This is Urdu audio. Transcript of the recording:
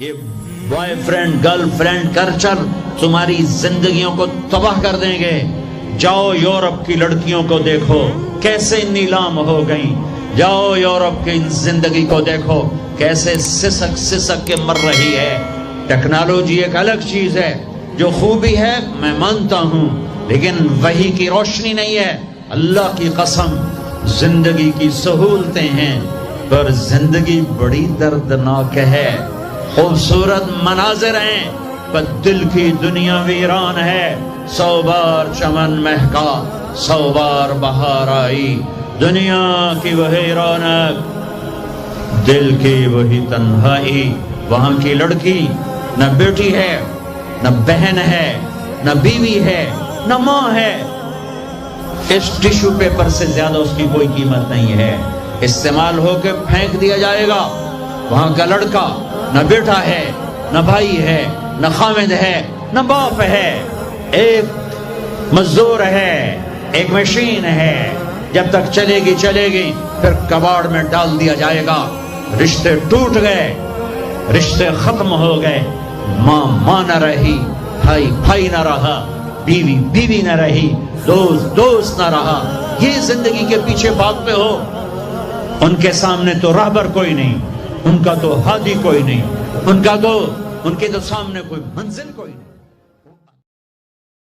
یہ boy friend girl friend culture تمہاری زندگیوں کو تباہ کر دیں گے۔ جاؤ یورپ کی لڑکیوں کو دیکھو کیسے نیلام ہو گئیں، جاؤ یورپ کی زندگی کو دیکھو کیسے سسک سسک کے مر رہی ہے۔ ٹیکنالوجی ایک الگ چیز ہے، جو خوبی ہے میں مانتا ہوں، لیکن وحی کی روشنی نہیں ہے۔ اللہ کی قسم زندگی کی سہولتیں ہیں پر زندگی بڑی دردناک ہے۔ خوبصورت مناظر ہیں پر دل کی دنیا ویران ہے۔ 100 بار چمن مہکا 100 بار بہار آئی، دنیا کی وہی رونق دل کی وہی تنہائی۔ وہاں کی لڑکی نہ بیٹی ہے، نہ بہن ہے، نہ بیوی ہے، نہ ماں ہے۔ اس ٹیشو پیپر سے زیادہ اس کی کوئی قیمت نہیں ہے، استعمال ہو کے پھینک دیا جائے گا۔ وہاں کا لڑکا نہ بیٹا ہے، نہ بھائی ہے، نہ خامد ہے، نہ باپ ہے، ایک مزدور ہے، ایک مشین ہے۔ جب تک چلے گی پھر کباڑ میں ڈال دیا جائے گا۔ رشتے ٹوٹ گئے، رشتے ختم ہو گئے، ماں ماں نہ رہی، بھائی بھائی نہ رہا، بیوی بیوی نہ رہی، دوست دوست نہ رہا۔ یہ زندگی کے پیچھے بھاگتے ہو۔ ان کے سامنے تو راہبر کوئی نہیں، ان کا تو ہادی کوئی نہیں، ان کے تو سامنے کوئی منزل کوئی نہیں۔